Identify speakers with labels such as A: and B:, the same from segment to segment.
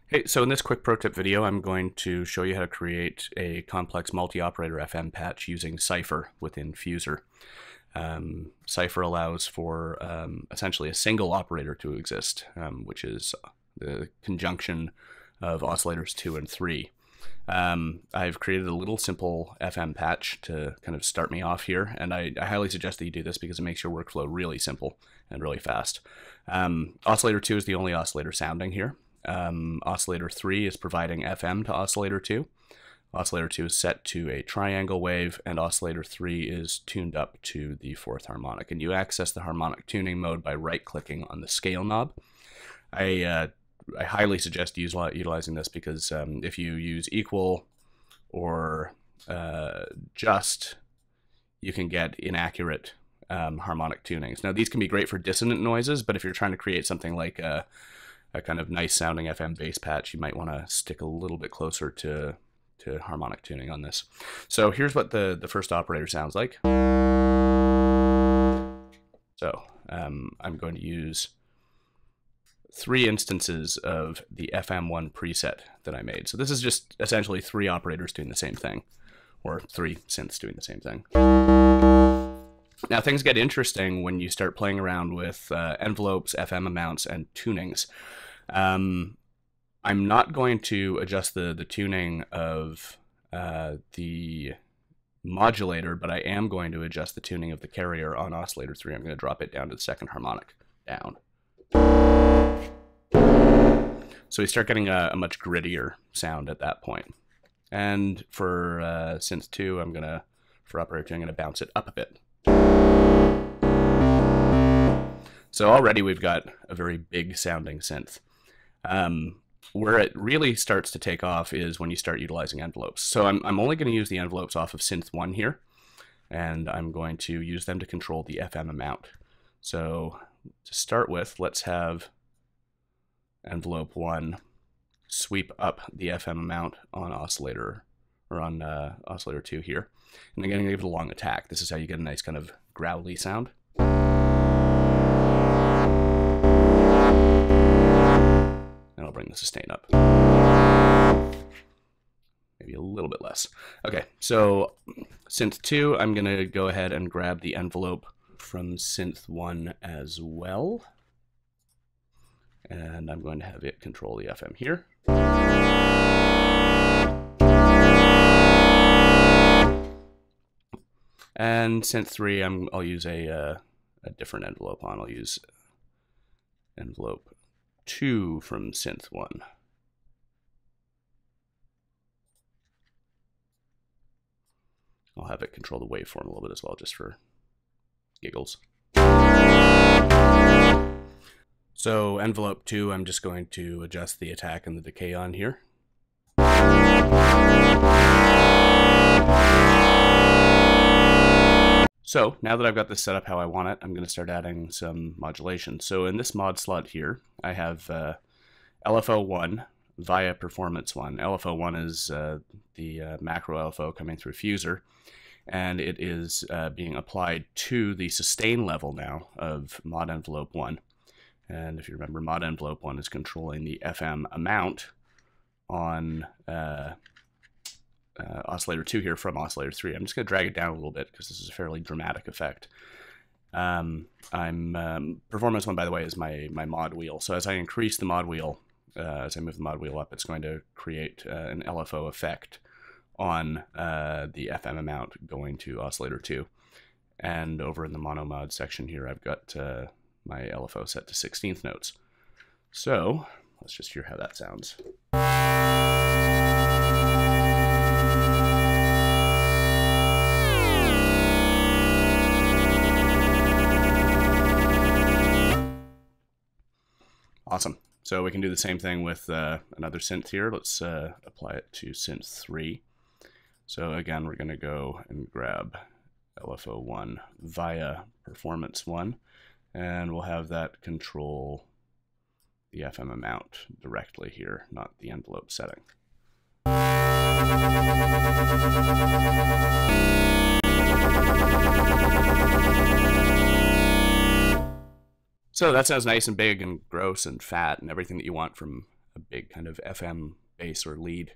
A: Hey, so in this quick pro tip video, I'm going to show you how to create a complex multi-operator FM patch using Cypher within Fuser. Cypher allows for essentially a single operator to exist, which is the conjunction of oscillators 2 and 3. I've created a little simple FM patch to kind of start me off here, and I highly suggest that you do this because it makes your workflow really simple and really fast. Oscillator 2 is the only oscillator sounding here. Oscillator 3 is providing FM to oscillator 2. Oscillator 2 is set to a triangle wave, and oscillator 3 is tuned up to the fourth harmonic. And you access the harmonic tuning mode by right-clicking on the scale knob. I highly suggest utilizing this because if you use equal or just, you can get inaccurate harmonic tunings. Now, these can be great for dissonant noises, but if you're trying to create something like a kind of nice sounding FM bass patch, you might want to stick a little bit closer to harmonic tuning on this. So here's what the first operator sounds like. So I'm going to use 3 instances of the FM1 preset that I made. So this is just essentially 3 operators doing the same thing, or 3 synths doing the same thing. Now things get interesting when you start playing around with envelopes, FM amounts, and tunings. I'm not going to adjust the tuning of the modulator, but I am going to adjust the tuning of the carrier on oscillator 3. I'm going to drop it down to the second harmonic, down. So we start getting a much grittier sound at that point. And for synth 2, for operator 2, I'm going to bounce it up a bit. So already we've got a very big sounding synth. Where it really starts to take off is when you start utilizing envelopes. So I'm only going to use the envelopes off of synth 1 here, and I'm going to use them to control the FM amount. So to start with, let's have envelope 1 sweep up the FM amount on oscillator, or on oscillator 2 here. And I'm going to give it a long attack. This is how you get a nice kind of growly sound. And I'll bring the sustain up. Maybe a little bit less. Okay, so synth 2, I'm going to go ahead and grab the envelope from synth 1 as well. And I'm going to have it control the FM here. And synth 3, I'll use a different envelope on. I'll use envelope 2 from synth 1. I'll have it control the waveform a little bit as well, just for giggles. So envelope 2, I'm just going to adjust the attack and the decay on here. So now that I've got this set up how I want it, I'm going to start adding some modulation. So in this mod slot here, I have LFO1 via performance 1. LFO1 is the macro LFO coming through Fuser, and it is being applied to the sustain level now of mod envelope 1. And if you remember, mod envelope 1 is controlling the FM amount on oscillator 2 here from oscillator 3. I'm just going to drag it down a little bit because this is a fairly dramatic effect. Performance 1, by the way, is my mod wheel. So as I increase the mod wheel, as I move the mod wheel up, it's going to create an LFO effect on the FM amount going to oscillator 2. And over in the mono mod section here, I've got my LFO set to 16th notes. So let's just hear how that sounds. Awesome. So we can do the same thing with another synth here. Let's apply it to synth 3. So again, we're going to go and grab LFO1 via performance 1, and we'll have that control the FM amount directly here, not the envelope setting. So that sounds nice and big and gross and fat and everything that you want from a big kind of FM base or lead.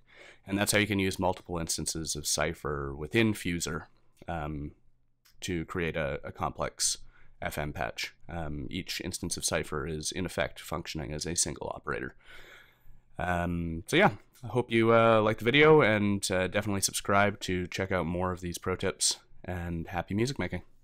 A: And that's how you can use multiple instances of Cypher within Fuser to create a complex FM patch. Each instance of Cypher is in effect functioning as a single operator. So yeah, I hope you liked the video, and definitely subscribe to check out more of these pro tips, and happy music making.